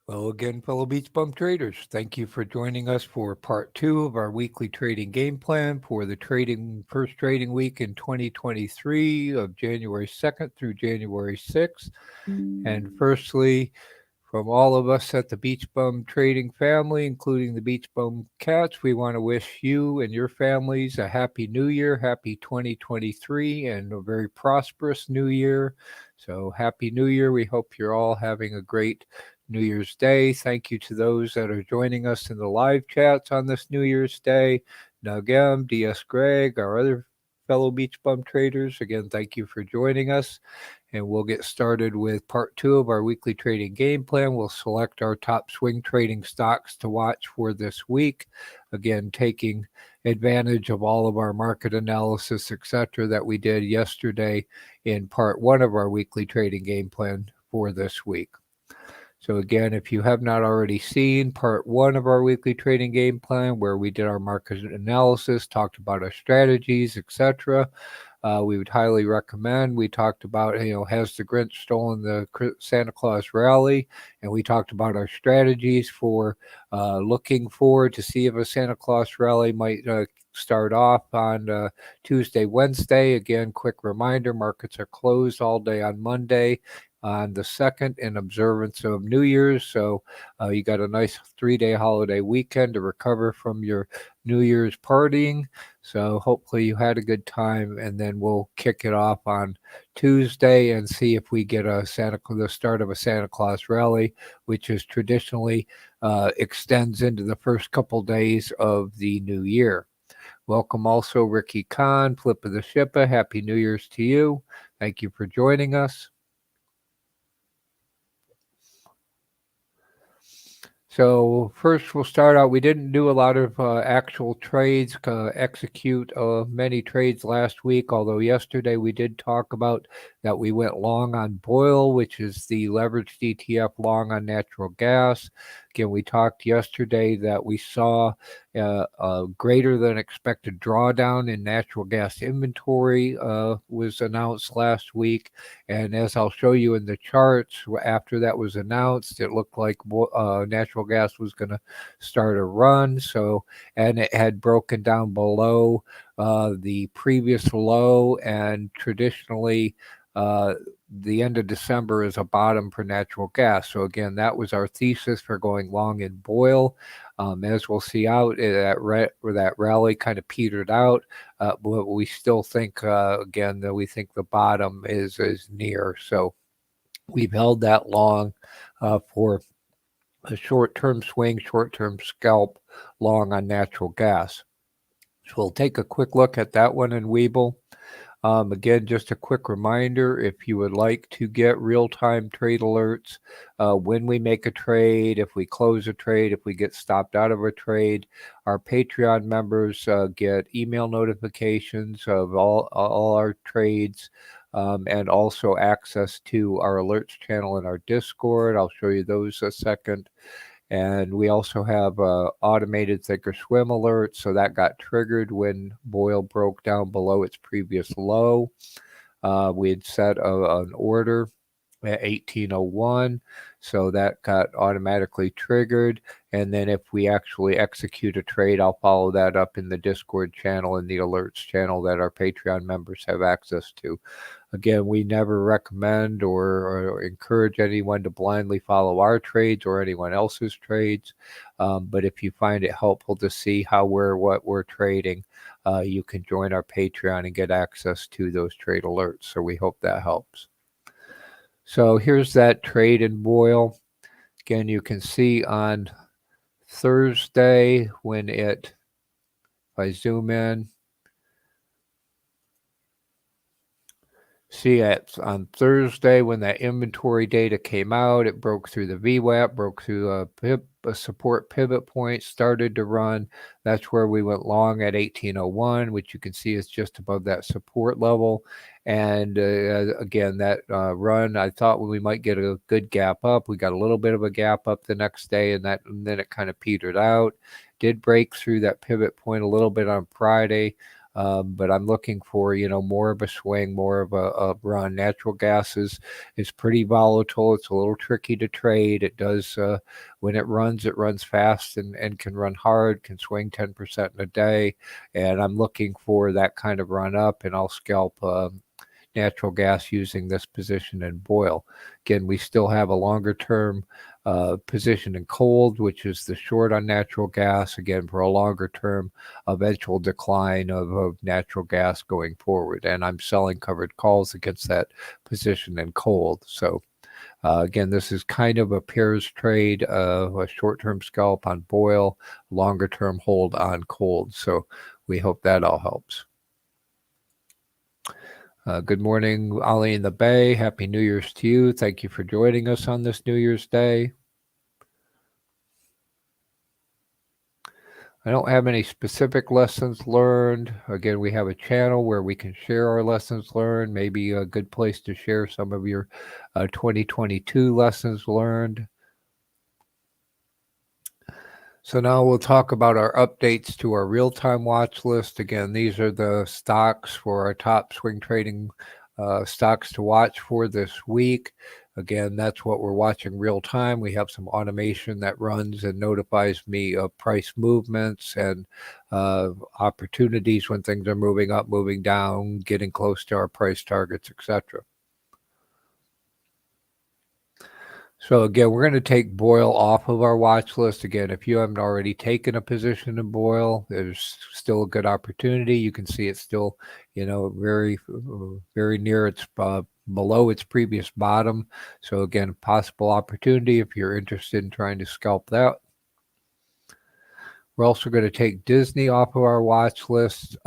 Well, again, fellow BeachBum traders, thank you for joining us for part 2 of our weekly trading game plan for the first trading week in 2023 of January 2nd through January 6th. And firstly, from all of us at the BeachBum trading family, including the BeachBum cats, we want to wish you and your families a happy new year, happy 2023, and a very prosperous new year. So happy new year. We hope you're all having a great New Year's Day. Thank you to those that are joining us in the live chats on this New Year's Day. Doug M, DS Greg, our other fellow BeachBum traders. Again, thank you for joining us. And we'll get started with part 2 of our weekly trading game plan. We'll select our top swing trading stocks to watch for this week. Again, taking advantage of all of our market analysis, etc., that we did yesterday in part 1 of our weekly trading game plan for this week. So again, if you have not already seen part 1 of our weekly trading game plan, where we did our market analysis, talked about our strategies, etc., we would highly recommend. We talked about, has the Grinch stolen the Santa Claus Rally? And we talked about our strategies for looking forward to see if a Santa Claus Rally might start off on Tuesday, Wednesday. Again, quick reminder, markets are closed all day on Monday on the 2nd in observance of New Year's. So you got a nice 3-day holiday weekend to recover from your New Year's partying. So hopefully you had a good time, and then we'll kick it off on Tuesday and see if we get the start of a Santa Claus Rally, which is traditionally extends into the first couple days of the new year. Welcome also Ricky Khan, Flip of the Shippa. Happy New Year's to you. Thank you for joining us. So first we'll start out, we didn't do a lot of actual trades, execute many trades last week, although yesterday we did talk about that we went long on BOIL, which is the leveraged ETF long on natural gas. Again, we talked yesterday that we saw a greater than expected drawdown in natural gas inventory was announced last week. And as I'll show you in the charts, after that was announced, it looked like natural gas was going to start a run. So, and it had broken down below the previous low, and traditionally the end of December is a bottom for natural gas. So again, that was our thesis for going long in BOIL. As we'll see out, where that rally kind of petered out, but we still think, again, that we think the bottom is near. So we've held that long for a short-term swing, short-term scalp long on natural gas. So we'll take a quick look at that one in Webull. Again, just a quick reminder, if you would like to get real-time trade alerts when we make a trade, if we close a trade, if we get stopped out of a trade, our Patreon members get email notifications of all our trades, and also access to our alerts channel in our Discord. I'll show you those a second. And we also have automated thinkorswim alerts, so that got triggered when BOIL broke down below its previous low. We had set an order at 1801, so that got automatically triggered. And then if we actually execute a trade, I'll follow that up in the Discord channel and the alerts channel that our Patreon members have access to. Again, we never recommend or encourage anyone to blindly follow our trades or anyone else's trades. But if you find it helpful to see what we're trading, you can join our Patreon and get access to those trade alerts. So we hope that helps. So here's that trade in BOIL. Again, you can see on Thursday when if I zoom in, see it on Thursday when that inventory data came out, it broke through the VWAP, broke through a support pivot point, started to run. That's where we went long at 1801, which you can see is just above that support level. And again, that run, I thought we might get a good gap up. We got a little bit of a gap up the next day, and then it kind of petered out. Did break through that pivot point a little bit on Friday. but I'm looking for, more of a swing, more of a run. Natural gas is pretty volatile. It's a little tricky to trade. It does, when it runs fast and can run hard, can swing 10% in a day. And I'm looking for that kind of run up, and I'll scalp natural gas using this position in boil. Again, we still have a longer term position in cold, which is the short on natural gas, again, for a longer term eventual decline of natural gas going forward. And I'm selling covered calls against that position in cold. So again, this is kind of a pairs trade, a short-term scalp on boil, longer-term hold on cold. So we hope that all helps. Good morning, Ollie in the Bay. Happy New Year's to you. Thank you for joining us on this New Year's Day. I don't have any specific lessons learned. Again, we have a channel where we can share our lessons learned, maybe a good place to share some of your 2022 lessons learned. So now we'll talk about our updates to our real-time watch list. Again, these are the stocks for our top swing trading stocks to watch for this week. Again, that's what we're watching real time. We have some automation that runs and notifies me of price movements and opportunities when things are moving up, moving down, getting close to our price targets, etc. So again, we're going to take Boyle off of our watch list. Again, if you haven't already taken a position in Boyle, there's still a good opportunity. You can see it's still, very, very near its below its previous bottom. So again, possible opportunity if you're interested in trying to scalp that. We're also going to take Disney off of our watch list.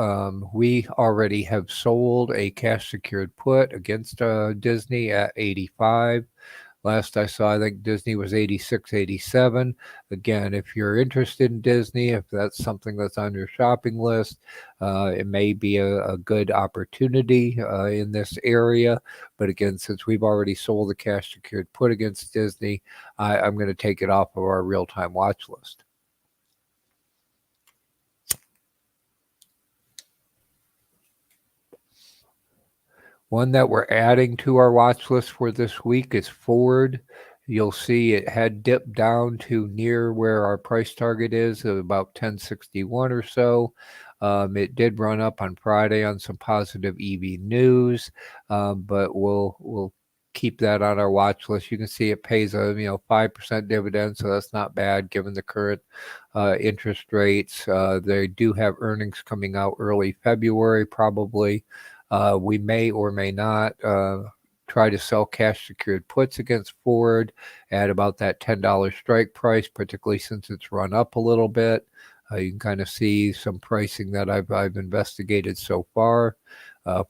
We already have sold a cash secured put against Disney at 85. Last I saw, I think Disney was 86, 87. Again, if you're interested in Disney, if that's something that's on your shopping list, it may be a good opportunity in this area. But again, since we've already sold the cash secured put against Disney, I'm going to take it off of our real-time watch list. One that we're adding to our watch list for this week is Ford. You'll see it had dipped down to near where our price target is of about 1061 or so. It did run up on Friday on some positive EV news, but we'll keep that on our watch list. You can see it pays a 5% dividend, so that's not bad given the current interest rates. They do have earnings coming out early February, probably. We may or may not try to sell cash secured puts against Ford at about that $10 strike price, particularly since it's run up a little bit. You can kind of see some pricing that I've investigated so far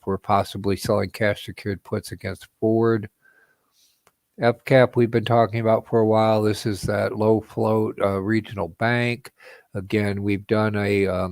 for possibly selling cash secured puts against Ford. FCAP we've been talking about for a while. This is that low float regional bank. Again, we've done a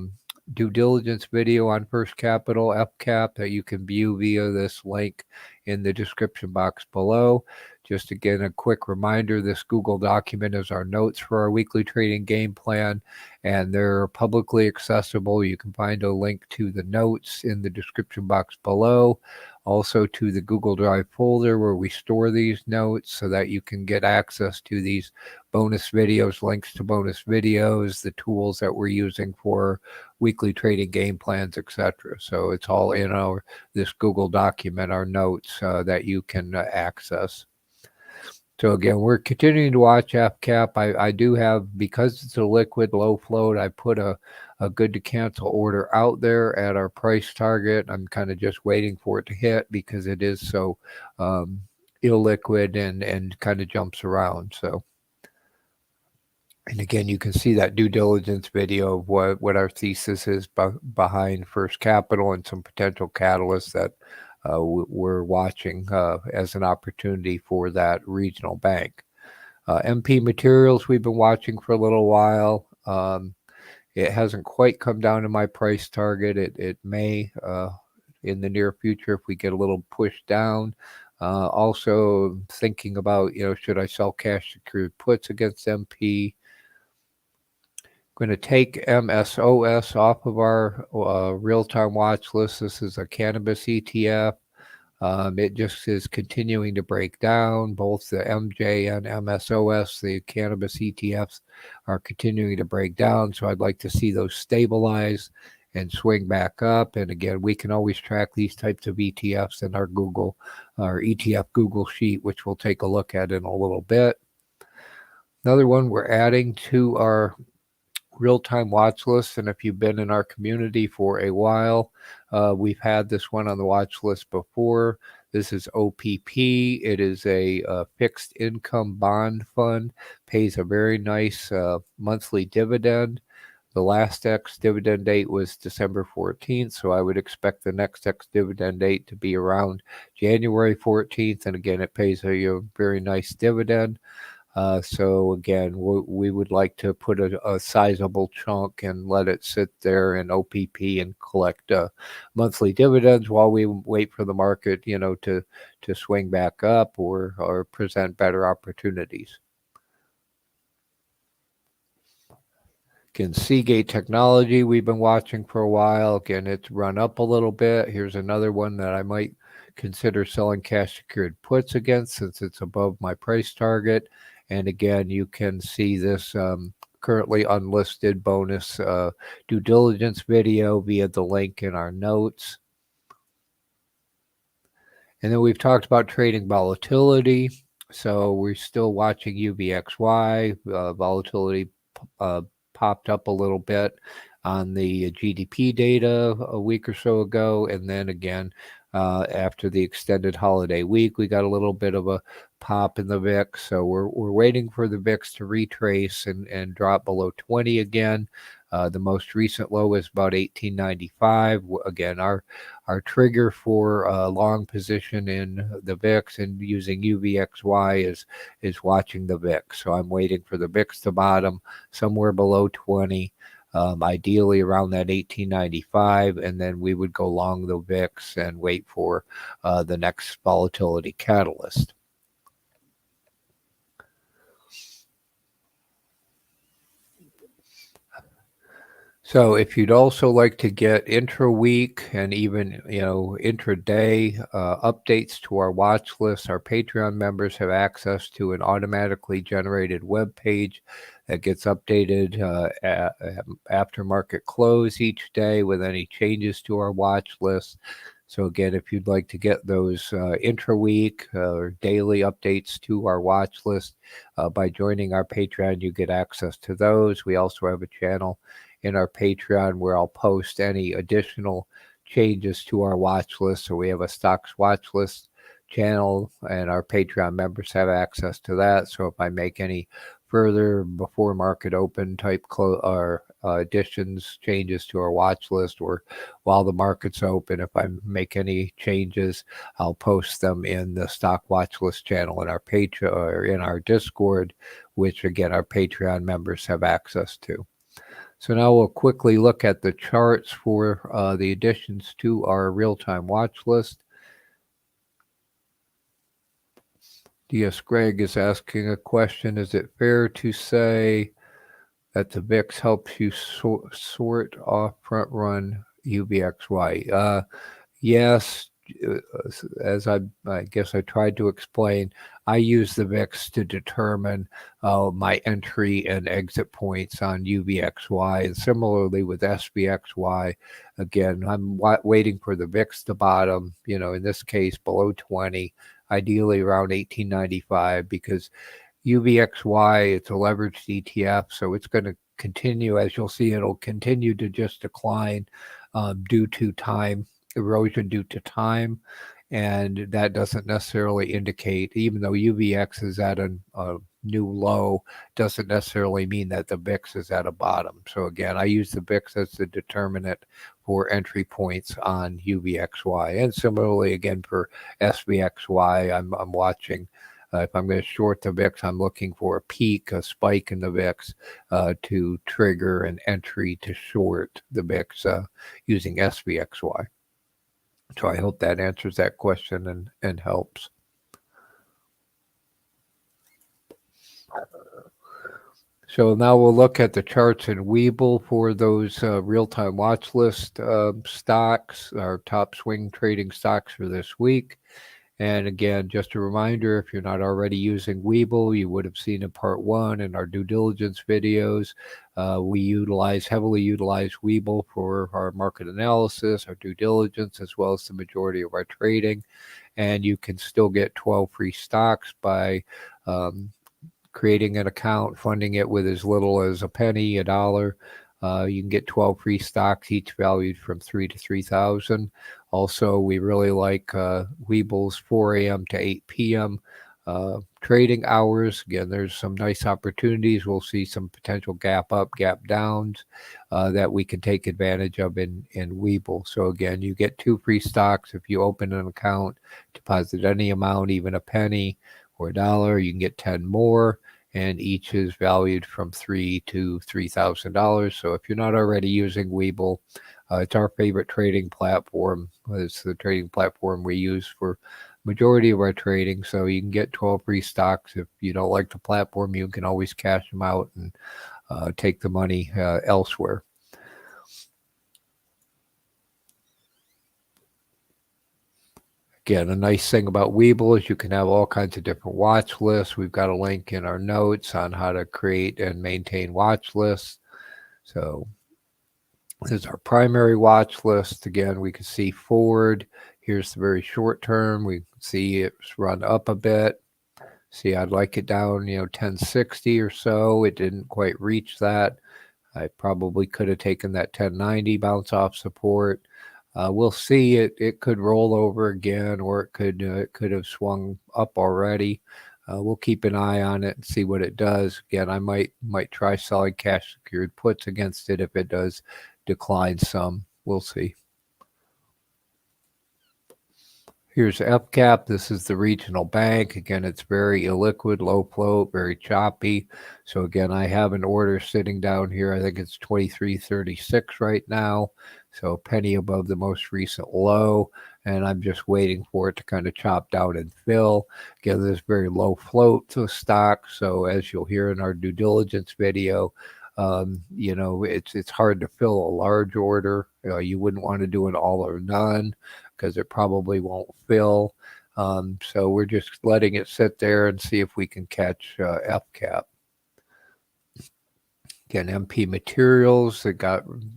due diligence video on First Capital FCAP that you can view via this link in the description box below. Just again, a quick reminder, this Google document is our notes for our weekly trading game plan, and they're publicly accessible. You can find a link to the notes in the description box below, also to the Google Drive folder where we store these notes so that you can get access to these bonus videos, links to bonus videos, the tools that we're using for weekly trading game plans, etc. So it's all in this Google document, our notes that you can access. So again, we're continuing to watch FCAP. I do have, because it's a liquid low float, I put a good to cancel order out there at our price target. I'm kind of just waiting for it to hit because it is so illiquid and kind of jumps around. So, and again, you can see that due diligence video of what our thesis is behind First Capital and some potential catalysts that we're watching as an opportunity for that regional bank. MP Materials we've been watching for a little while. It hasn't quite come down to my price target. It may in the near future if we get a little push down. Also thinking about, should I sell cash secured puts against MP? Going to take MSOS off of our real-time watch list. This is a cannabis ETF. It just is continuing to break down. Both the MJ and MSOS, the cannabis ETFs, are continuing to break down. So I'd like to see those stabilize and swing back up. And again, we can always track these types of ETFs in our ETF Google sheet, which we'll take a look at in a little bit. Another one we're adding to our real-time watch list, and if you've been in our community for a while, we've had this one on the watch list before. This is OPP. It is a fixed income bond fund, pays a very nice monthly dividend. The last ex-dividend date was December 14th, so I would expect the next ex-dividend date to be around January 14th, and again, it pays a very nice dividend. So again, we would like to put a sizable chunk and let it sit there in OPP and collect monthly dividends while we wait for the market, to swing back up or present better opportunities. Again, Seagate Technology we've been watching for a while. Again, it's run up a little bit. Here's another one that I might consider selling cash secured puts against since it's above my price target. And again, you can see this currently unlisted bonus due diligence video via the link in our notes. And then we've talked about trading volatility. So we're still watching UVXY. Volatility popped up a little bit on the GDP data a week or so ago. And then again, after the extended holiday week, we got a little bit of a pop in the VIX. So we're waiting for the VIX to retrace and drop below 20 again. The most recent low is about 1895. Again, our trigger for a long position in the VIX and using UVXY is watching the VIX. So I'm waiting for the VIX to bottom somewhere below 20. Ideally around that 1895, and then we would go long the VIX and wait for the next volatility catalyst. So if you'd also like to get intra-week and even, intraday updates to our watch list, our Patreon members have access to an automatically generated web page that gets updated after market close each day with any changes to our watch list. So again, if you'd like to get those intra-week or daily updates to our watch list by joining our Patreon, you get access to those. We also have a channel in our Patreon where I'll post any additional changes to our watch list. So we have a stocks watch list channel, and our Patreon members have access to that. So if I make any further before market open type additions, changes to our watch list, or while the market's open, if I make any changes, I'll post them in the stock watch list channel in our Patreon or in our Discord, which again our Patreon members have access to. So now we'll quickly look at the charts for the additions to our real-time watch list. DS Greg is asking a question. Is it fair to say that the VIX helps you sort off front run UVXY? Yes, as I guess I tried to explain, I use the VIX to determine my entry and exit points on UVXY, and similarly with SVXY. Again, I'm waiting for the VIX to bottom, in this case below 20, ideally around 1895, because UVXY, it's a leveraged ETF, so it's going to continue, as you'll see, it'll continue to just decline due to time erosion due to time, and that doesn't necessarily indicate, even though UVX is at a new low, doesn't necessarily mean that the VIX is at a bottom. So again, I use the VIX as the determinant for entry points on UVXY, and similarly again for SVXY, I'm watching. If I'm going to short the VIX, I'm looking for a peak, a spike in the VIX to trigger an entry to short the VIX using SVXY. So I hope that answers that question and helps. So now we'll look at the charts in Webull for those real-time watch list stocks, our top swing trading stocks for this week. And again, just a reminder, if you're not already using Webull, you would have seen in part 1 in our due diligence videos. We heavily utilize Webull for our market analysis, our due diligence, as well as the majority of our trading. And you can still get 12 free stocks by creating an account, funding it with as little as a penny, $1. You can get 12 free stocks, each valued from $3 to $3,000. Also, we really like Webull's 4 a.m. to 8 p.m. Trading hours. Again, there's some nice opportunities. We'll see some potential gap up, gap downs that we can take advantage of in Webull. So again, you get 2 free stocks if you open an account, deposit any amount, even a penny or $1. You can get 10 more, and each is valued from $3 to $3,000. So if you're not already using Webull, it's our favorite trading platform. It's the trading platform we use for majority of our trading. So you can get 12 free stocks. If you don't like the platform, you can always cash them out and take the money elsewhere. Again, a nice thing about Webull is you can have all kinds of different watch lists. We've got a link in our notes on how to create and maintain watch lists. So this is our primary watch list. Again, we can see forward. Here's the very short term. We can see it's run up a bit. See, I'd like it down, 1060 or so. It didn't quite reach that. I probably could have taken that 1090 bounce off support. We'll see. It could roll over again, or it could have swung up already. We'll keep an eye on it and see what it does. Again, I might try selling cash secured puts against it if it does decline some. We'll see. Here's FCAP. This is the regional bank. Again, it's very illiquid, low float, very choppy. So again, I have an order sitting down here. I think it's 23.36 right now. So a penny above the most recent low. And I'm just waiting for it to kind of chop down and fill. Again, there's very low float to the stock. So as you'll hear in our due diligence video, it's hard to fill a large order. You wouldn't want to do an all or none, because it probably won't fill. So we're just letting it sit there and see if we can catch FCAP. Again, MP Materials, it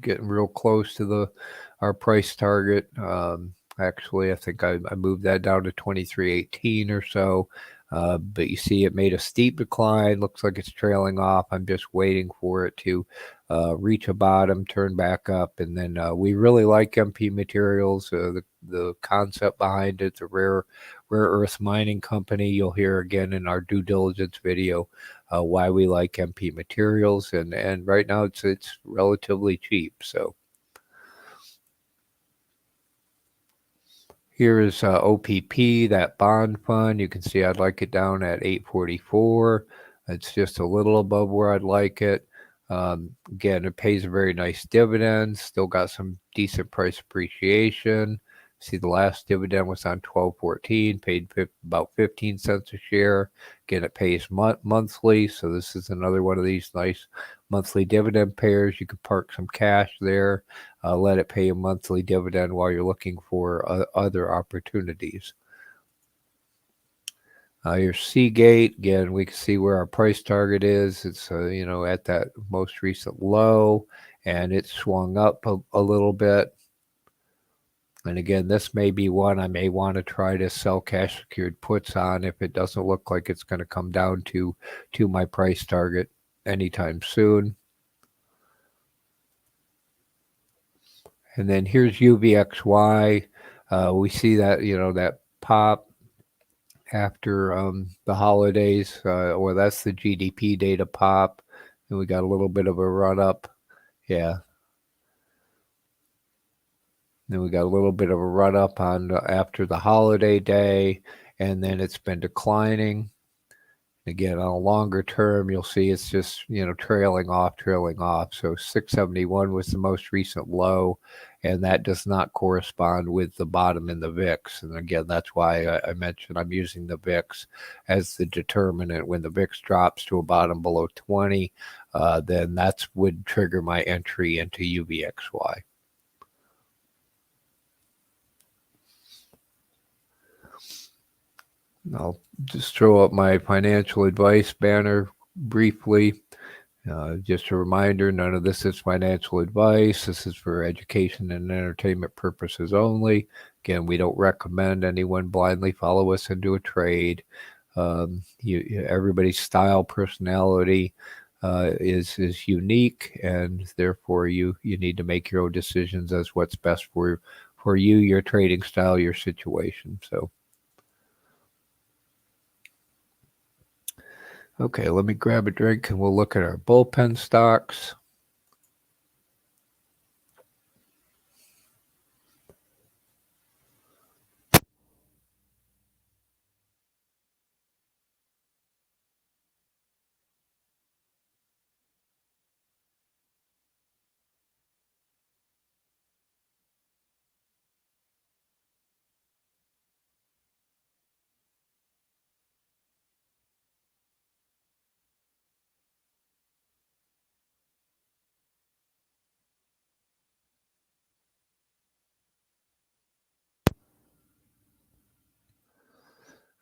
getting real close to our price target. Actually, I think I moved that down to 23.18 or so. But you see it made a steep decline. Looks like it's trailing off. I'm just waiting for it to reach a bottom, turn back up. And then we really like MP Materials, the concept behind it, the rare earth mining company. You'll hear again in our due diligence video why we like MP Materials. And right now it's relatively cheap. So here is OPP, that bond fund. You can see I'd like it down at 844. It's just a little above where I'd like it. Again, it pays a very nice dividend. Still got some decent price appreciation. See, the last dividend was on 12/14, paid about 15 cents a share. Again, it pays monthly, so this is another one of these nice monthly dividend payers. You can park some cash there, let it pay a monthly dividend while you're looking for other opportunities. Your Seagate, again, we can see where our price target is. It's at that most recent low, and it swung up a little bit. And again, this may be one I may want to try to sell cash secured puts on if it doesn't look like it's going to come down to my price target anytime soon. And then here's UVXY. We see that, that pop after the holidays. Or that's the GDP data pop. And we got a little bit of a run up. Yeah. Then we got a little bit of a run up on after the holiday day, and then it's been declining. Again, on a longer term, you'll see it's just, trailing off. So 671 was the most recent low, and that does not correspond with the bottom in the VIX. And again, that's why I mentioned I'm using the VIX as the determinant. When the VIX drops to a bottom below 20, then that would trigger my entry into UVXY. I'll just throw up my financial advice banner briefly. Just a reminder, none of this is financial advice. This is for education and entertainment purposes only. Again, we don't recommend anyone blindly follow us into a trade. Everybody's style, personality is unique, and therefore you need to make your own decisions as what's best for you, your trading style, your situation. So. Okay, let me grab a drink and we'll look at our bullpen stocks.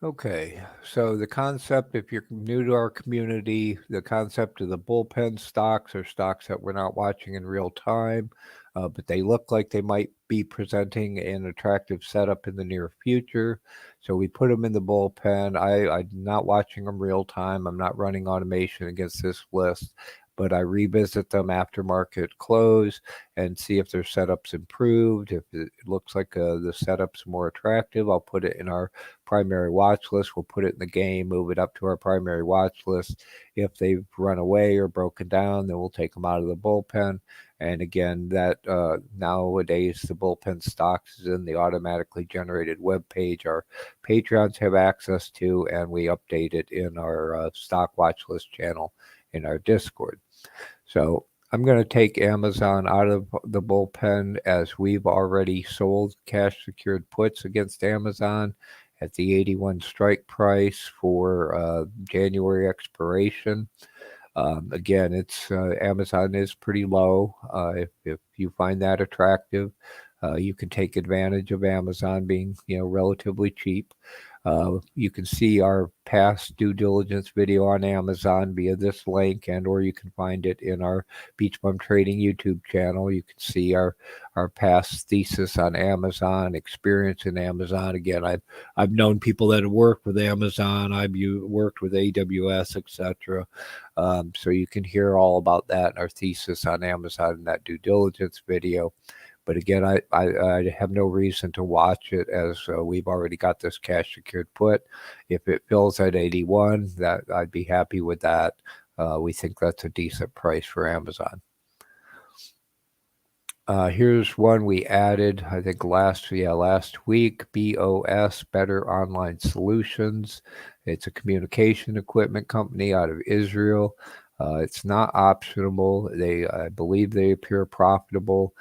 Okay, so the concept, if you're new to our community, the concept of the bullpen stocks are stocks that we're not watching in real time, but they look like they might be presenting an attractive setup in the near future. So we put them in the bullpen. I'm not watching them real time. I'm not running automation against this list, but I revisit them after market close and see if their setup's improved. If it looks like the setup's more attractive, I'll put it in our primary watch list. We'll put it in the game, move it up to our primary watch list. If they've run away or broken down, then we'll take them out of the bullpen. And again, that nowadays the bullpen stocks is in the automatically generated web page our Patreons have access to, and we update it in our stock watch list channel in our Discord. So I'm going to take Amazon out of the bullpen, as we've already sold cash secured puts against Amazon at the 81 strike price for January expiration. Again, it's Amazon is pretty low. If you find that attractive, you can take advantage of Amazon being relatively cheap. You can see our past due diligence video on Amazon via this link, and or you can find it in our BeachBum Trading YouTube channel. You can see our past thesis on Amazon, experience in Amazon. Again, I've known people that have worked with Amazon. I've worked with AWS, etc. So you can hear all about that in our thesis on Amazon in that due diligence video. But again, I have no reason to watch it, as we've already got this cash secured put. If it fills at 81, that I'd be happy with that. We think that's a decent price for Amazon. Here's one we added, I think last week, BOSC, Better Online Solutions. It's a communication equipment company out of Israel. It's not optionable. I believe they appear profitable.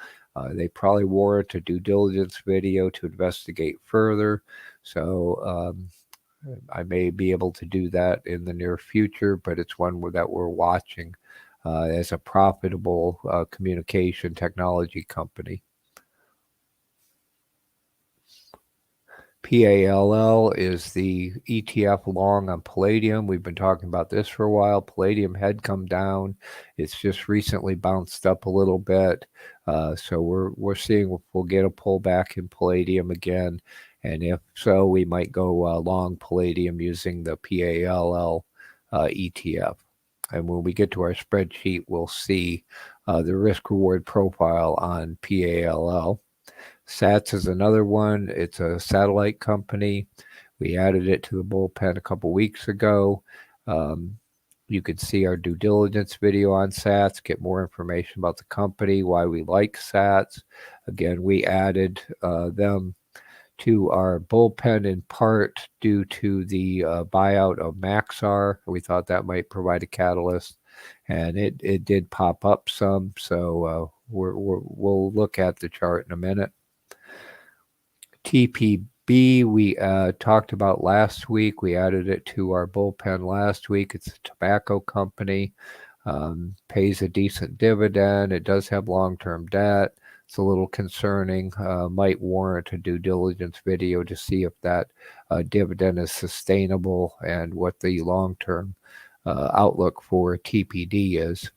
They probably warrant a due diligence video to investigate further. So I may be able to do that in the near future, but it's one that we're watching as a profitable communication technology company. PALL is the ETF long on Palladium. We've been talking about this for a while. Palladium had come down. It's just recently bounced up a little bit. So we're seeing if we'll get a pullback in Palladium again. And if so, we might go long Palladium using the PALL ETF. And when we get to our spreadsheet, we'll see the risk-reward profile on PALL. SATS is another one. It's a satellite company. We added it to the bullpen a couple weeks ago. You could see our due diligence video on SATS, get more information about the company, why we like SATS. Again, we added them to our bullpen in part due to the buyout of Maxar. We thought that might provide a catalyst, and it did pop up some. So we'll look at the chart in a minute. TPB, we talked about last week. We added it to our bullpen last week. It's a tobacco company. pays a decent dividend. It does have long-term debt. It's a little concerning. Might warrant a due diligence video to see if that dividend is sustainable and what the long-term outlook for TPD is.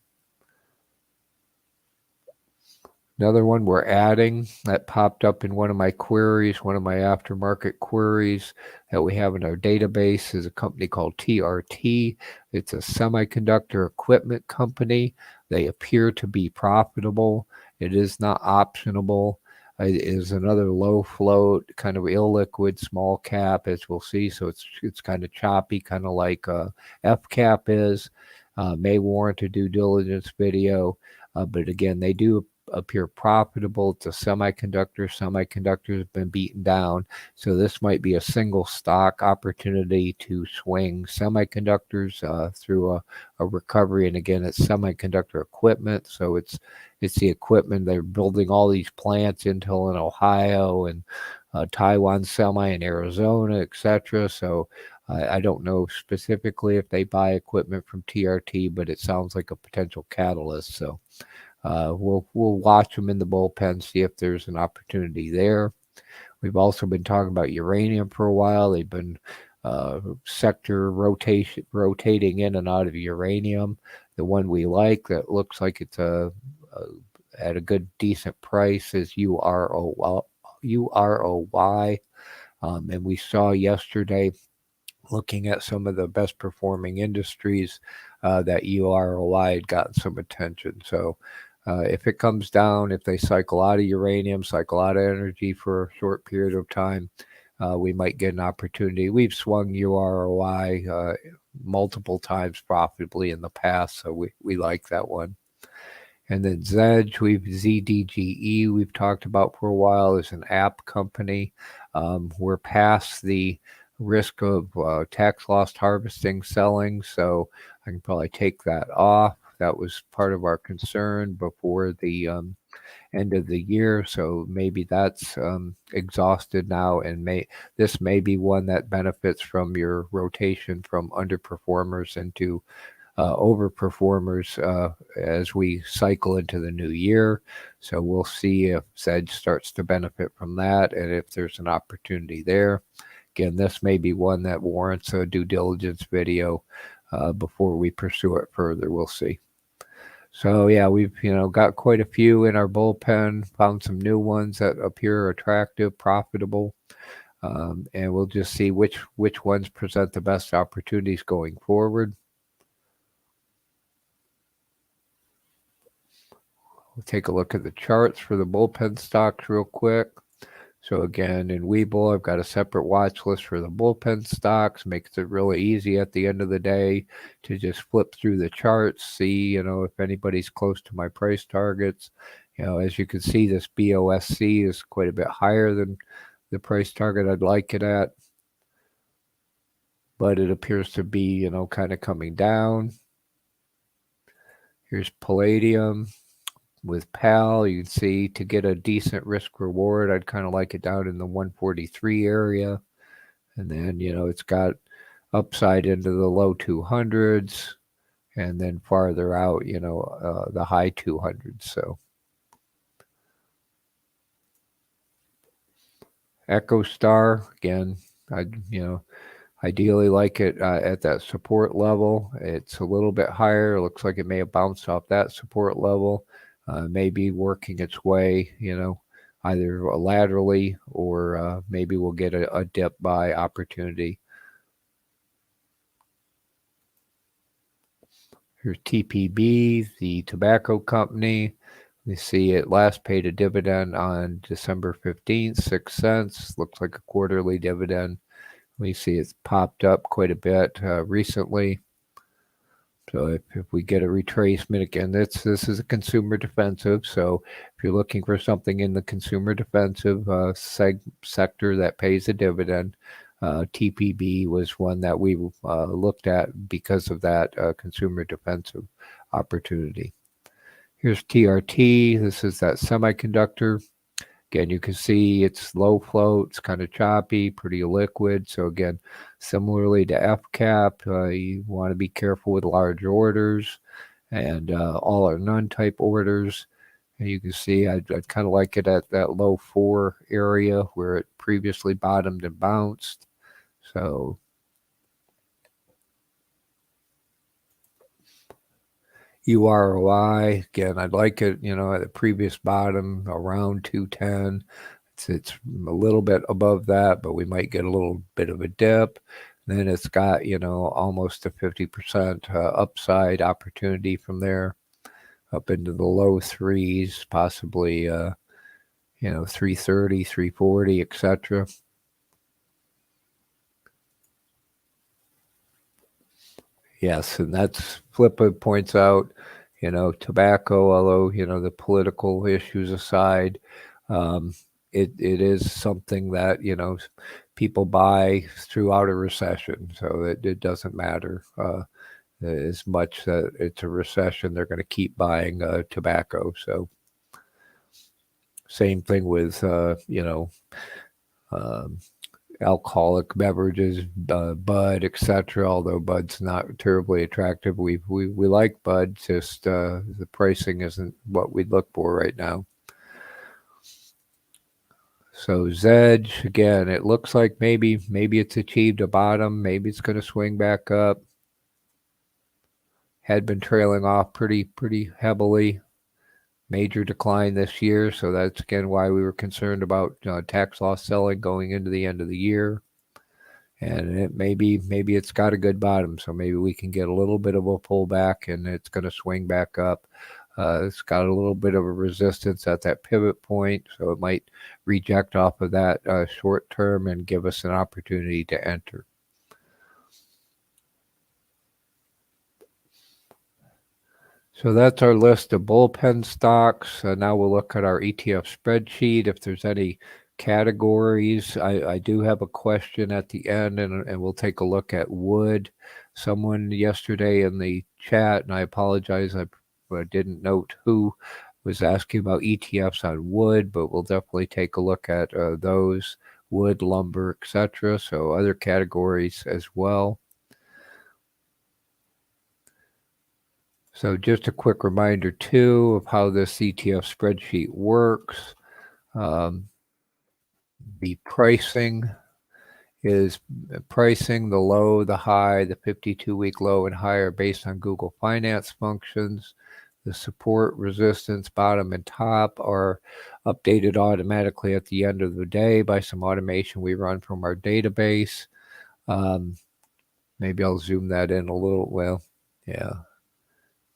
Another one we're adding that popped up in one of my queries, one of my aftermarket queries that we have in our database, is a company called TRT. It's a semiconductor equipment company. They appear to be profitable. It is not optionable. It is another low float, kind of illiquid, small cap, as we'll see. So it's kind of choppy, kind of like FCAP is. May warrant a due diligence video. But again, they do appear profitable. It's a semiconductor. Semiconductors have been beaten down. So this might be a single stock opportunity to swing semiconductors through a recovery. And again, it's semiconductor equipment. So it's the equipment. They're building all these plants, Intel in Ohio and Taiwan Semi in Arizona, etc. So I don't know specifically if they buy equipment from TRT, but it sounds like a potential catalyst. So we'll watch them in the bullpen, see if there's an opportunity there. We've also been talking about uranium for a while. They've been sector rotating in and out of uranium. The one we like that looks like it's at a good decent price is UROY. And we saw yesterday, looking at some of the best performing industries, that UROY had gotten some attention. So if it comes down, if they cycle out of uranium, cycle out of energy for a short period of time, we might get an opportunity. We've swung UROY multiple times profitably in the past, so we like that one. And then ZDGE, we've talked about for a while, is an app company. We're past the risk of tax loss harvesting selling, so I can probably take that off. That was part of our concern before the end of the year, so maybe that's exhausted now, and this may be one that benefits from your rotation from underperformers into overperformers as we cycle into the new year. So we'll see if Zedge starts to benefit from that and if there's an opportunity there. Again, this may be one that warrants a due diligence video before we pursue it further. We'll see. So yeah, we've got quite a few in our bullpen, found some new ones that appear attractive, profitable, and we'll just see which ones present the best opportunities going forward. We'll take a look at the charts for the bullpen stocks real quick. So again, in Webull, I've got a separate watch list for the bullpen stocks. Makes it really easy at the end of the day to just flip through the charts, see, if anybody's close to my price targets. As you can see, this BOSC is quite a bit higher than the price target I'd like it at. But it appears to be, kind of coming down. Here's palladium. With PAL, you can see to get a decent risk reward, I'd kind of like it down in the 143 area. And then, it's got upside into the low 200s and then farther out, the high 200s. So EchoStar, again, ideally like it at that support level. It's a little bit higher. It looks like it may have bounced off that support level. Maybe working its way, either laterally or maybe we'll get a dip buy opportunity. Here's TPB, the tobacco company. You see it last paid a dividend on December 15th, 6 cents. Looks like a quarterly dividend. We see it's popped up quite a bit recently. So if we get a retracement, again, this is a consumer defensive. So if you're looking for something in the consumer defensive sector that pays a dividend, TPB was one that we looked at because of that consumer defensive opportunity. Here's TRT. This is that semiconductor. Again, you can see it's low float, it's kind of choppy, pretty liquid. So again, similarly to FCAP, you want to be careful with large orders. and all our none type orders. And you can see I'd kind of like it at that low 4 area where it previously bottomed and bounced. So UROI, again, I'd like it, at the previous bottom around 210. It's a little bit above that, but we might get a little bit of a dip. Then it's got, almost a 50% upside opportunity from there up into the low 3s, possibly, 330, 340, etc. Yes, and that's Flippa points out, tobacco, although, the political issues aside, it is something that, people buy throughout a recession. So it doesn't matter as much that it's a recession. They're going to keep buying tobacco. So same thing with, alcoholic beverages, Bud, etc. Although Bud's not terribly attractive, we like Bud. Just the pricing isn't what we'd look for right now. So Zedge, again, it looks like maybe it's achieved a bottom. Maybe it's going to swing back up. Had been trailing off pretty heavily. Major decline this year, so that's again why we were concerned about tax loss selling going into the end of the year. And it maybe it's got a good bottom, so maybe we can get a little bit of a pullback, and it's going to swing back up. It's got a little bit of a resistance at that pivot point, so it might reject off of that short term and give us an opportunity to enter. So that's our list of bullpen stocks. Now we'll look at our ETF spreadsheet. If there's any categories, I do have a question at the end, and we'll take a look at wood. Someone yesterday in the chat, and I apologize, I didn't note who, was asking about ETFs on wood, but we'll definitely take a look at those, wood, lumber, etc. So other categories as well. So just a quick reminder, too, of how this ETF spreadsheet works. The pricing is pricing the low, the high, the 52-week low and higher based on Google Finance functions. The support, resistance, bottom, and top are updated automatically at the end of the day by some automation we run from our database. Maybe I'll zoom that in a little. Well, yeah.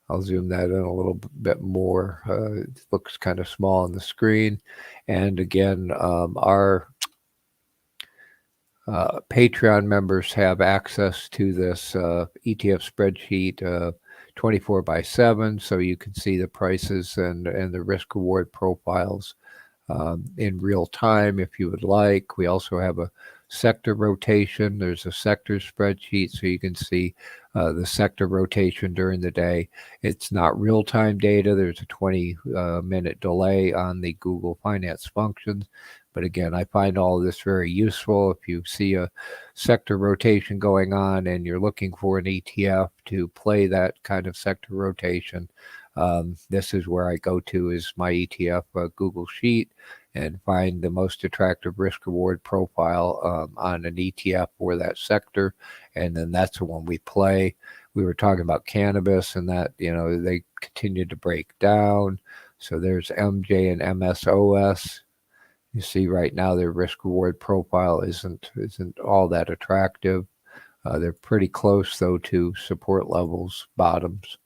I'll zoom that in a little bit more. It looks kind of small on the screen. And again, our Patreon members have access to this ETF spreadsheet 24/7, so you can see the prices and the risk reward profiles in real time if you would like. We also have a sector rotation. There's a sector spreadsheet, so you can see the sector rotation during the day. It's not real-time data. There's a 20-minute delay on the Google Finance functions. But again, I find all of this very useful. If you see a sector rotation going on and you're looking for an ETF to play that kind of sector rotation, this is where I go to is my ETF Google Sheet and find the most attractive risk reward profile on an ETF for that sector. And then that's the one we play. We were talking about cannabis and that, they continued to break down. So there's MJ and MSOS. You see right now their risk reward profile isn't all that attractive. They're pretty close though to support levels, bottoms.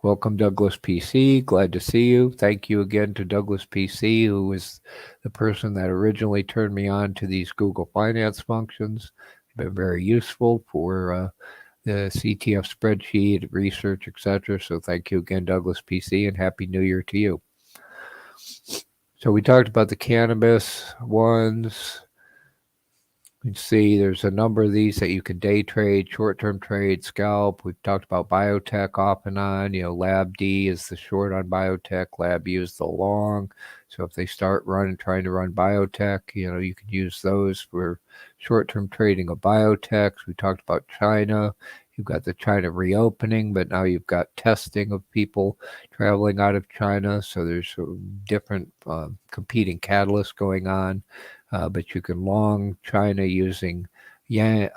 Welcome, Douglas PC. Glad to see you. Thank you again to Douglas PC, who was the person that originally turned me on to these Google Finance functions. They've been very useful for the CTF spreadsheet, research, etc. So thank you again, Douglas PC, and Happy New Year to you. So we talked about the cannabis ones. You can see there's a number of these that you can day trade, short-term trade, scalp. We've talked about biotech off and on. Lab D is the short on biotech. Lab U is the long. So if they start trying to run biotech, you can use those for short-term trading of biotechs. We talked about China. You've got the China reopening, but now you've got testing of people traveling out of China. So there's different competing catalysts going on. But you can long China using yen,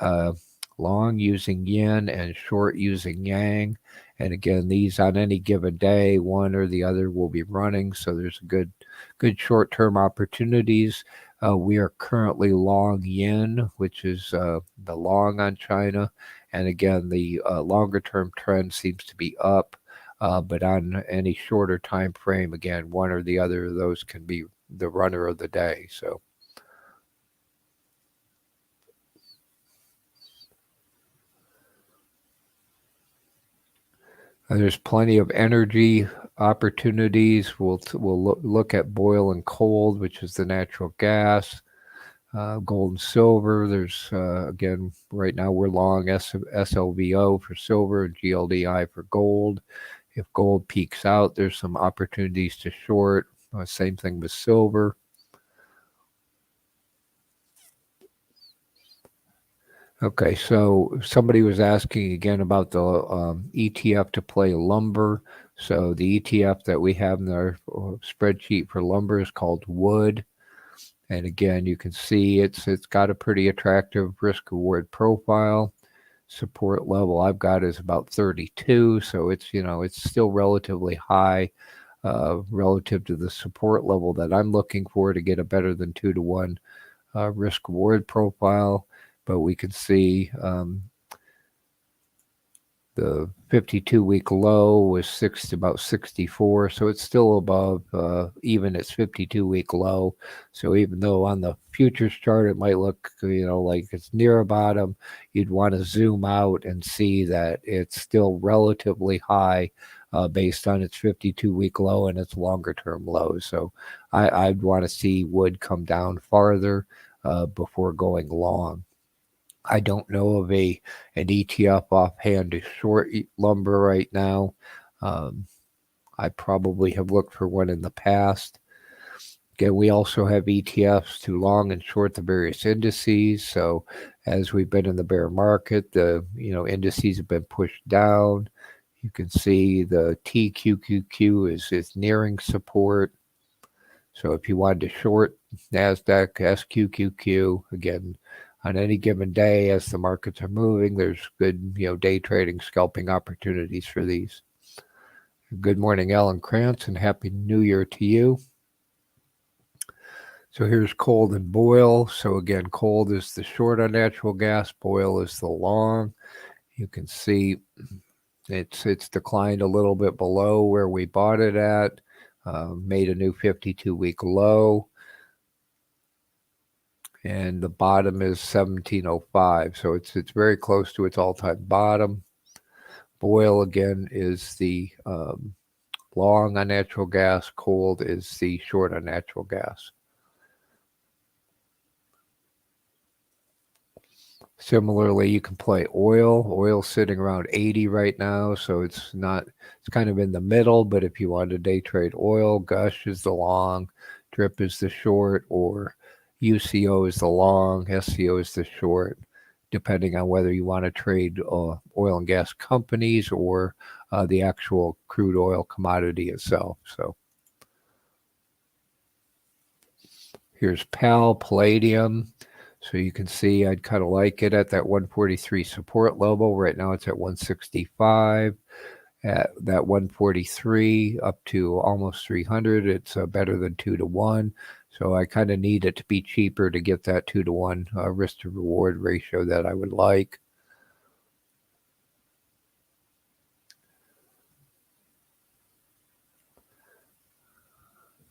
long using yen, and short using yang. And again, these on any given day, one or the other will be running. So there's good short-term opportunities. We are currently long yen, which is the long on China. And again, the longer-term trend seems to be up. But on any shorter time frame, again, one or the other of those can be the runner of the day. So. There's plenty of energy opportunities. We'll look at oil and coal, which is the natural gas, gold and silver. There's, again, right now we're long SLVO for silver and GLDI for gold. If gold peaks out, there's some opportunities to short. Same thing with silver. Okay, so somebody was asking again about the ETF to play lumber. So the ETF that we have in our spreadsheet for lumber is called Wood. And again, you can see it's got a pretty attractive risk-reward profile. Support level I've got is about 32, so it's still relatively high relative to the support level that I'm looking for to get a better than 2-to-1 risk-reward profile. But we can see the 52-week low was about 64, so it's still above even its 52-week low. So even though on the futures chart it might look like it's near a bottom, you'd want to zoom out and see that it's still relatively high based on its 52-week low and its longer-term low. So I'd want to see wood come down farther before going long. I don't know of an ETF offhand to short lumber right now. I probably have looked for one in the past. Again, we also have ETFs to long and short the various indices. So as we've been in the bear market, the indices have been pushed down. You can see the TQQQ is nearing support. So if you wanted to short NASDAQ, SQQQ, again, on any given day as the markets are moving, there's good day trading, scalping opportunities for these. Good morning, Alan Krantz, and Happy New Year to you. So here's coal and oil. So again, coal is the short on natural gas, oil is the long. You can see it's declined a little bit below where we bought it at, made a new 52-week low. And the bottom is 1705, so it's very close to its all-time bottom. Oil again is the long on natural gas. Coal is the short on natural gas. Similarly, you can play oil. Oil's sitting around 80 right now, so it's kind of in the middle. But if you want to day trade oil, Gush is the long, Drip is the short, or UCO is the long, SCO is the short, depending on whether you want to trade oil and gas companies or the actual crude oil commodity itself. So here's PAL, palladium. So you can see I'd kind of like it at that 143 support level. Right now it's at 165. At that 143 up to almost 300, it's better than 2-to-1. So I kind of need it to be cheaper to get that 2-to-1 risk to reward ratio that I would like.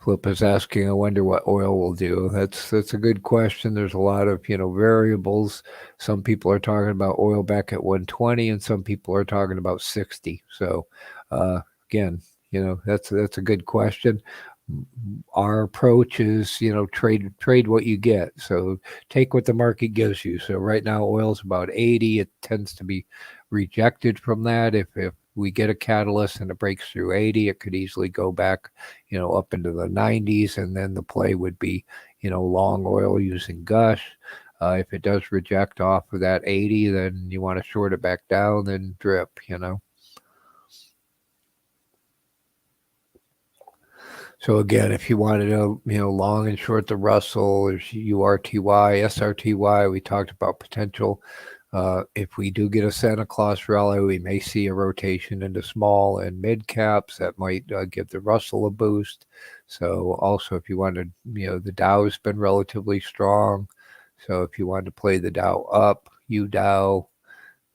Flip is asking, I wonder what oil will do. That's a good question. There's a lot of variables. Some people are talking about oil back at 120, and some people are talking about 60. So again, that's a good question. Our approach is trade what you get. So take what the market gives you. So right now oil's about 80. It tends to be rejected from that. If we get a catalyst and it breaks through 80, it could easily go back up into the 90s, and then the play would be long oil using Gush. If it does reject off of that 80, then you want to short it back down, then drip, So again, if you wanted to, long and short the Russell, there's URTY, SRTY. We talked about potential. If we do get a Santa Claus rally, we may see a rotation into small and mid caps that might give the Russell a boost. So also, if you wanted, the Dow's been relatively strong. So if you wanted to play the Dow up, UDow,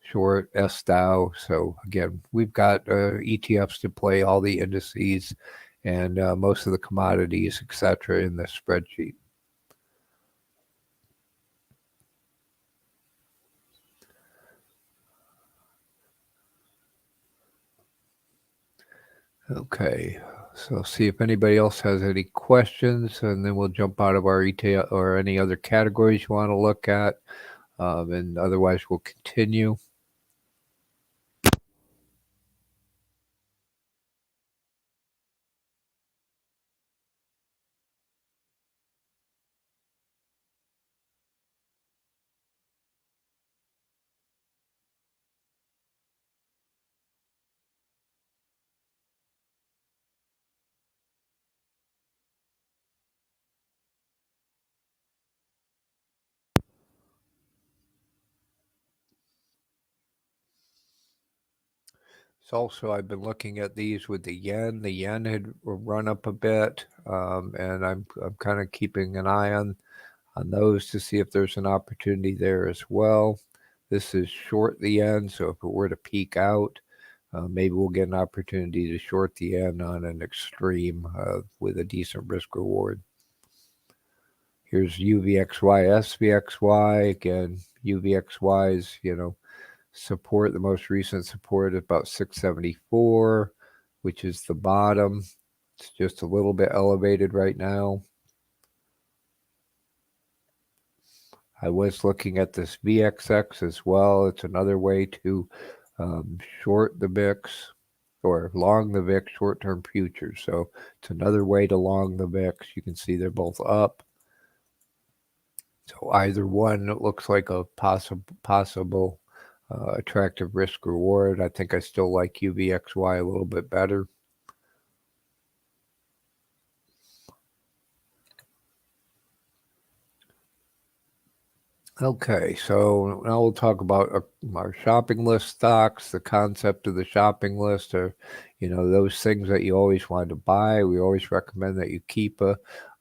short SDow. So again, we've got ETFs to play all the indices and most of the commodities, etc., in this spreadsheet. Okay, so see if anybody else has any questions, and then we'll jump out of our ETF or any other categories you want to look at, and otherwise we'll continue. So also, I've been looking at these with the yen. The yen had run up a bit, and I'm kind of keeping an eye on those to see if there's an opportunity there as well. This is short the yen, so if it were to peak out, maybe we'll get an opportunity to short the yen on an extreme with a decent risk reward. Here's UVXY, SVXY. Again, UVXY's, support, the most recent support is about 674, which is the bottom. It's just a little bit elevated right now. I was looking at this VXX as well. It's another way to short the VIX or long the VIX, short-term futures. So it's another way to long the VIX. You can see they're both up. So either one looks like a possible attractive risk reward. I think I still like UVXY a little bit better. Okay, so now we'll talk about our shopping list stocks, the concept of the shopping list, or those things that you always want to buy. We always recommend that you keep a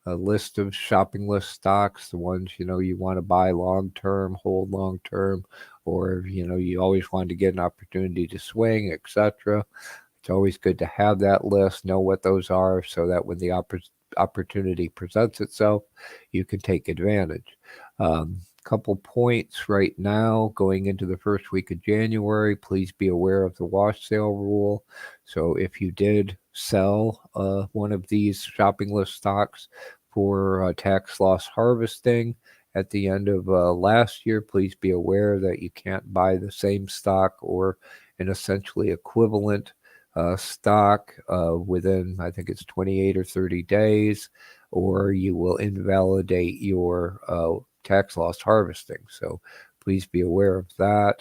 list of shopping list stocks, the ones you want to buy long term, hold long term, or you always want to get an opportunity to swing, etc. It's always good to have that list, know what those are, so that when the opportunity presents itself, you can take advantage. Couple points right now going into the first week of January. Please be aware of the wash sale rule. So if you did sell one of these shopping list stocks for tax loss harvesting at the end of last year, please be aware that you can't buy the same stock or an essentially equivalent stock within, I think it's 28 or 30 days, or you will invalidate your tax loss harvesting. So please be aware of that.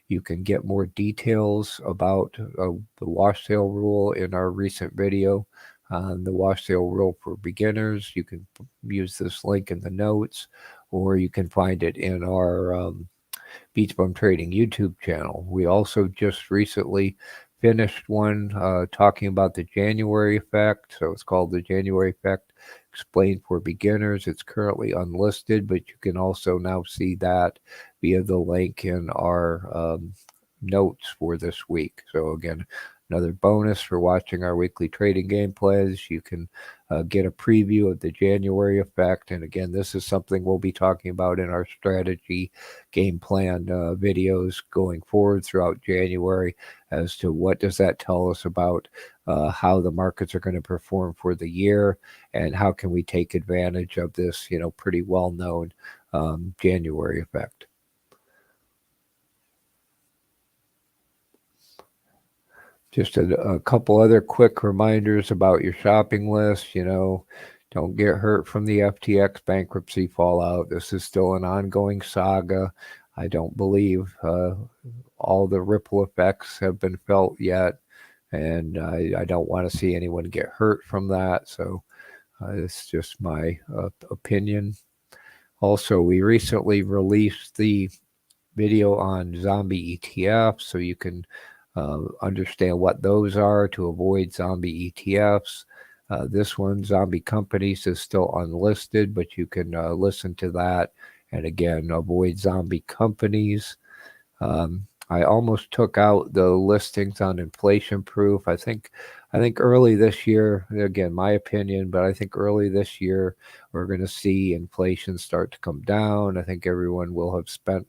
You can get more details about the wash sale rule in our recent video on the wash sale rule for beginners. You can use this link in the notes, or you can find it in our BeachBum Trading YouTube channel. We also just recently finished one talking about the January effect. So it's called the January effect explained for beginners. It's currently unlisted, but you can also now see that via the link in our notes for this week. So again, another bonus for watching our weekly trading gameplays. You can get a preview of the January effect. And again, this is something we'll be talking about in our strategy game plan videos going forward throughout January as to what does that tell us about how the markets are going to perform for the year and how can we take advantage of this, pretty well-known January effect. Just a couple other quick reminders about your shopping list. Don't get hurt from the FTX bankruptcy fallout. This is still an ongoing saga. I don't believe all the ripple effects have been felt yet, and I don't want to see anyone get hurt from that. So it's just my opinion. Also, we recently released the video on zombie ETFs, so you can understand what those are to avoid zombie ETFs. This one, Zombie Companies, is still unlisted, but you can listen to that and again avoid zombie companies. I almost took out the listings on inflation proof. I think early this year, again, my opinion, but I think early this year we're going to see inflation start to come down. I think everyone will have spent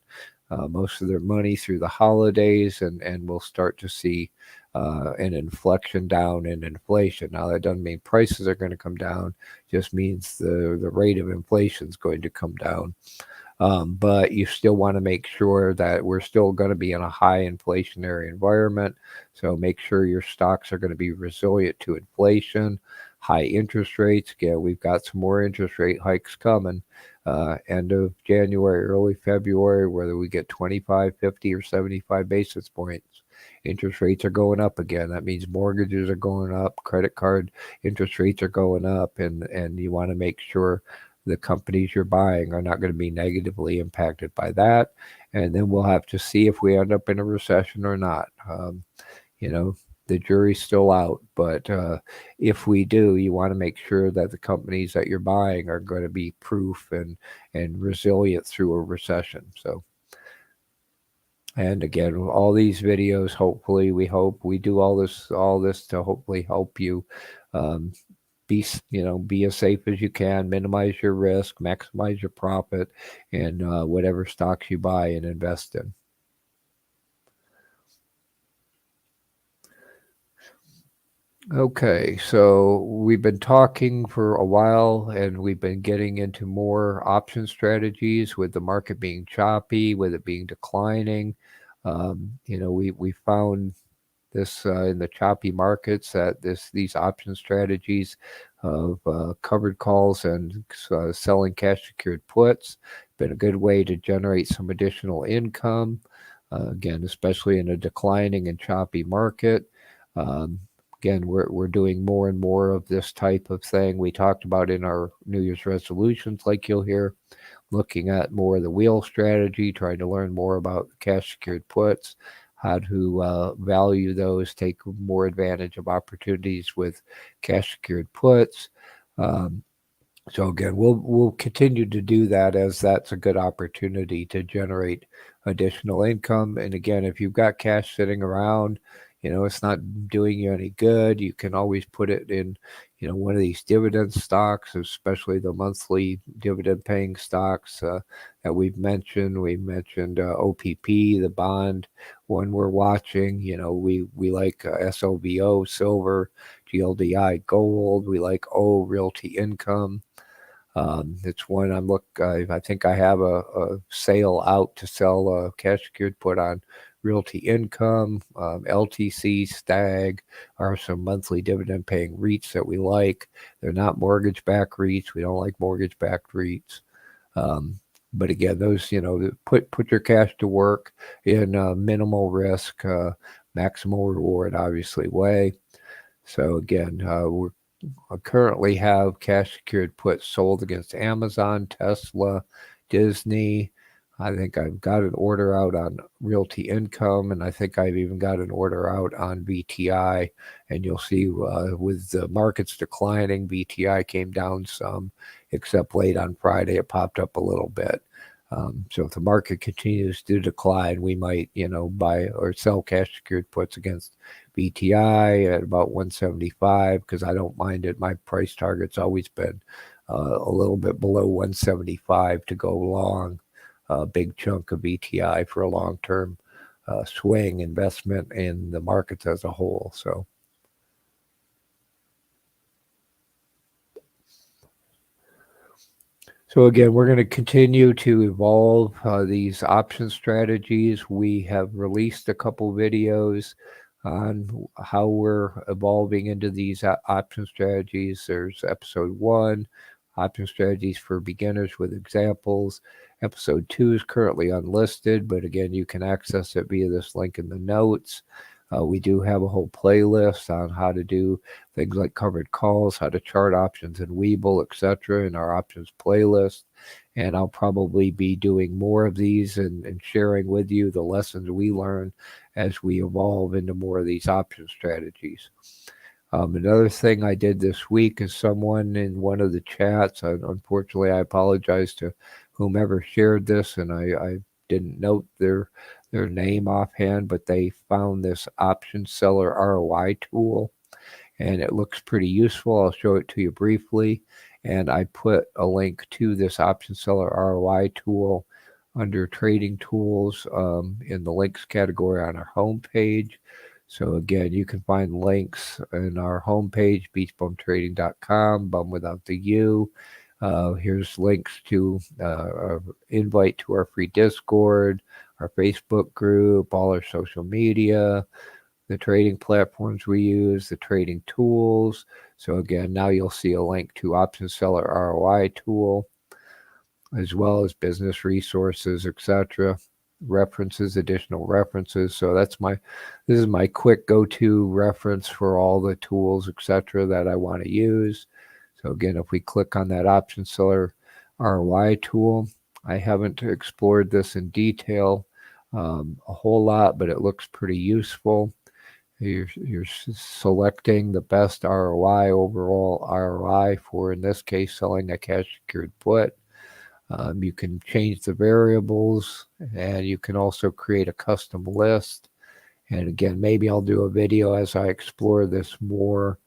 most of their money through the holidays, and we'll start to see an inflection down in inflation. Now, that doesn't mean prices are going to come down, just means the rate of inflation is going to come down. But you still want to make sure that we're still going to be in a high inflationary environment. So make sure your stocks are going to be resilient to inflation, high interest rates. Again, we've got some more interest rate hikes coming. End of January, early February, whether we get 25, 50, or 75 basis points. Interest rates are going up again. That means mortgages are going up, credit card interest rates are going up, and you want to make sure the companies you're buying are not going to be negatively impacted by that. And then we'll have to see if we end up in a recession or not. The jury's still out, but if we do, you want to make sure that the companies that you're buying are going to be proof and resilient through a recession. So, and again, all these videos, hopefully, we hope we do all this to hopefully help you be as safe as you can, minimize your risk, maximize your profit in whatever stocks you buy and invest in. Okay, so we've been talking for a while, and we've been getting into more option strategies with the market being choppy, with it being declining. We found this in the choppy markets that these option strategies of covered calls and selling cash secured puts been a good way to generate some additional income. Again, especially in a declining and choppy market. Again, we're doing more and more of this type of thing. We talked about in our New Year's resolutions, like you'll hear, looking at more of the wheel strategy, trying to learn more about cash secured puts, how to value those, take more advantage of opportunities with cash secured puts. So again, we'll continue to do that, as that's a good opportunity to generate additional income. And again, if you've got cash sitting around, it's not doing you any good, you can always put it in, one of these dividend stocks, especially the monthly dividend paying stocks that we've mentioned. We mentioned OPP, the bond one we're watching. We like SLVO, silver, GLDI, gold. We like O, Realty Income. It's one I think I have a sale out to sell a cash secured put on Realty Income. LTC, Stag are some monthly dividend paying REITs that we like. They're not mortgage backed REITs. We don't like mortgage backed REITs. But again, those, put your cash to work in minimal risk, maximal reward, obviously, way. So again, I currently have cash secured puts sold against Amazon, Tesla, Disney. I think I've got an order out on Realty Income, and I think I've even got an order out on VTI. And you'll see with the markets declining, VTI came down some, except late on Friday it popped up a little bit. So if the market continues to decline, we might, buy or sell cash secured puts against VTI at about 175, because I don't mind it. My price target's always been a little bit below 175 to go long a big chunk of VTI for a long-term swing investment in the markets as a whole. So again, we're going to continue to evolve these option strategies. We have released a couple videos on how we're evolving into these option strategies. There's episode 1, option strategies for beginners with examples. Episode 2 is currently unlisted, but again, you can access it via this link in the notes. We do have a whole playlist on how to do things like covered calls, how to chart options in Webull, etc. in our options playlist. And I'll probably be doing more of these and sharing with you the lessons we learn as we evolve into more of these option strategies. Another thing I did this week is someone in one of the chats, unfortunately, I apologize to whomever shared this, and I didn't note their name offhand, but they found this option seller ROI tool, and it looks pretty useful. I'll show it to you briefly, and I put a link to this option seller ROI tool under trading tools in the links category on our homepage. So again, you can find links in our homepage, beachbumtrading.com, bum without the U. Here's links to invite to our free Discord, our Facebook group, all our social media, the trading platforms we use, the trading tools. So again, now you'll see a link to option seller ROI tool, as well as business resources, etc. References, additional references. So this is my quick go-to reference for all the tools, etc. that I want to use. So again, if we click on that option seller ROI tool, I haven't explored this in detail a whole lot, but it looks pretty useful. You're selecting the best ROI, overall ROI for, in this case, selling a cash secured put. You can change the variables, and you can also create a custom list. And again, maybe I'll do a video as I explore this more.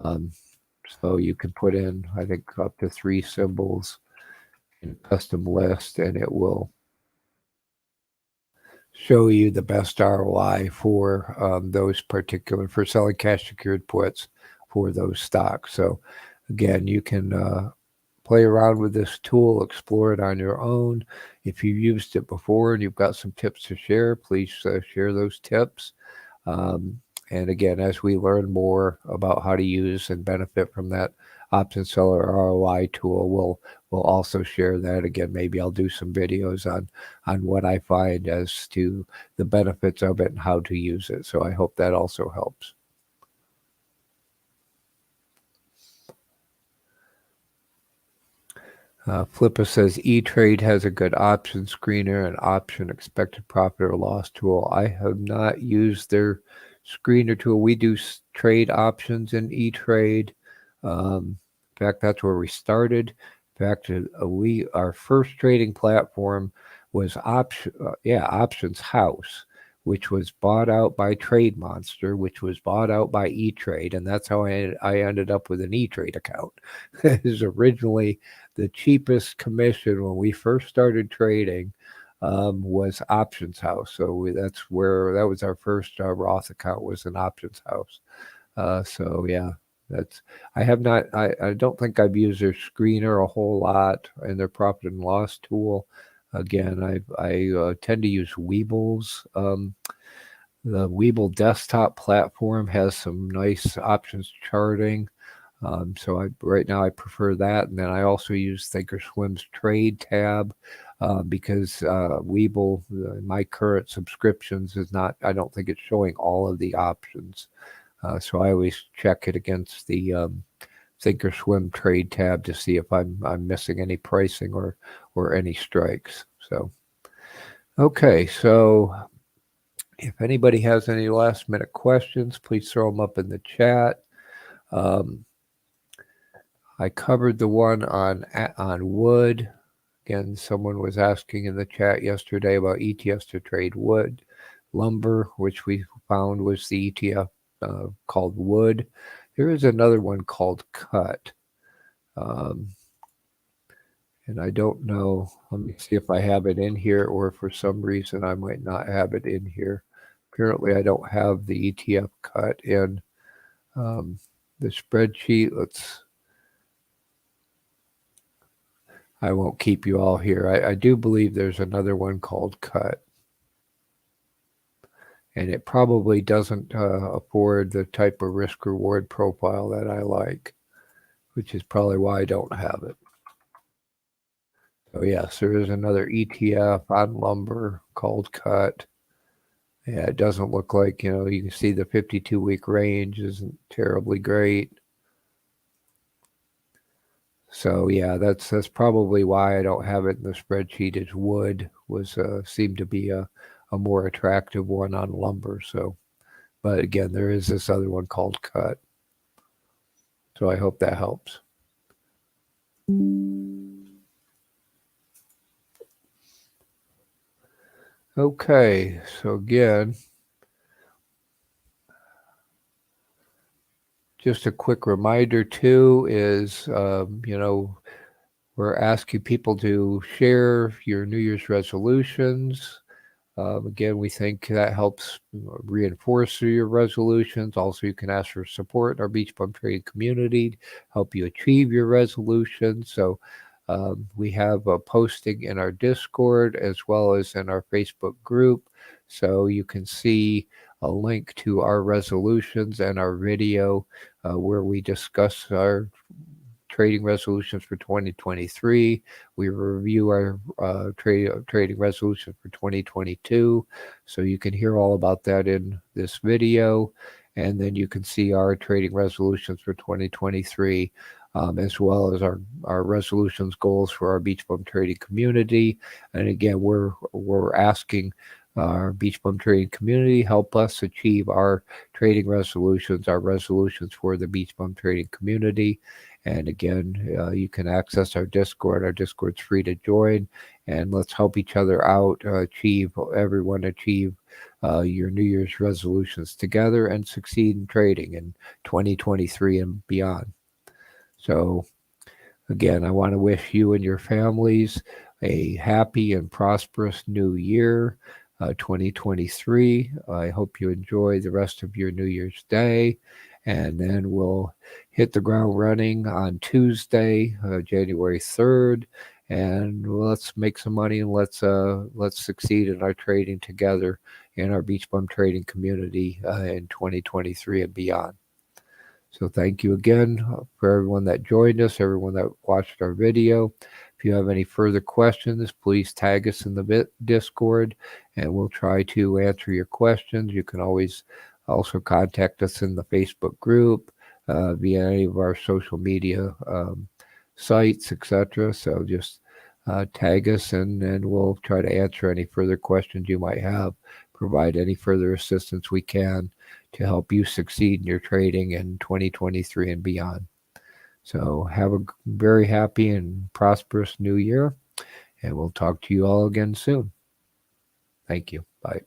So you can put in, I think, up to 3 symbols in a custom list, and it will show you the best ROI for those particular, for selling cash secured puts for those stocks. So again, you can play around with this tool, explore it on your own. If you've used it before and you've got some tips to share, please share those tips. And again, as we learn more about how to use and benefit from that option seller ROI tool, we'll also share that. Again, maybe I'll do some videos on what I find as to the benefits of it and how to use it. So I hope that also helps. Flippa says E-Trade has a good option screener and option expected profit or loss tool. I have not used their screener tool. We do trade options in E-Trade. In fact, that's where we started. In fact, our first trading platform was Options House, which was bought out by Trade Monster, which was bought out by E-Trade, and that's how I ended up with an E-Trade account. It was originally the cheapest commission when we first started trading was Options House. So that was our first Roth account, was an Options House. So yeah, I don't think I've used their screener a whole lot and their profit and loss tool. Again, I tend to use Webull's. The Webull desktop platform has some nice options charting. So right now I prefer that, and then I also use Thinkorswim's Trade tab because Webull, my current subscriptions is not. I don't think it's showing all of the options, so I always check it against the Thinkorswim Trade tab to see if I'm missing any pricing or any strikes. So okay, so if anybody has any last minute questions, please throw them up in the chat. I covered the one on wood. Again, someone was asking in the chat yesterday about ETFs to trade wood. Lumber, which we found was the ETF called wood. There is another one called cut. And I don't know. Let me see if I have it in here, or for some reason I might not have it in here. Apparently I don't have the ETF cut in the spreadsheet. I won't keep you all here. I do believe there's another one called cut. and it probably doesn't afford the type of risk-reward profile that I like, which is probably why I don't have it. So yes, there is another ETF on lumber called Cut. Yeah, it doesn't look like, you can see the 52-week range isn't terribly great. So yeah, that's probably why I don't have it in the spreadsheet. Is wood seemed to be a more attractive one on lumber. So, but again, there is this other one called Cut. So I hope that helps. Okay, so again, just a quick reminder too is, we're asking people to share your New Year's resolutions. Again, we think that helps reinforce your resolutions. Also, you can ask for support in our BeachBum trading community, help you achieve your resolutions. So we have a posting in our Discord as well as in our Facebook group. So you can see a link to our resolutions and our video where we discuss our trading resolutions for 2023. We review our trading resolutions for 2022. So you can hear all about that in this video. And then you can see our trading resolutions for 2023, as well as our resolutions goals for our BeachBum trading community. And again, we're asking our BeachBum trading community help us achieve our trading resolutions, our resolutions for the BeachBum trading community. And again, you can access our Discord. Our Discord's free to join, and let's help each other out, everyone achieve your New Year's resolutions together and succeed in trading in 2023 and beyond. So again, I want to wish you and your families a happy and prosperous new year, 2023. I hope you enjoy the rest of your New Year's Day, and then we'll hit the ground running on Tuesday, January 3rd, and let's make some money and let's succeed in our trading together in our BeachBum trading community in 2023 and beyond. So thank you again for everyone that joined us, everyone that watched our video. If you have any further questions, please tag us in the Discord, and we'll try to answer your questions. You can always also contact us in the Facebook group, via any of our social media sites, etc. So just tag us, and we'll try to answer any further questions you might have, provide any further assistance we can to help you succeed in your trading in 2023 and beyond. So have a very happy and prosperous new year, and we'll talk to you all again soon. Thank you. Bye.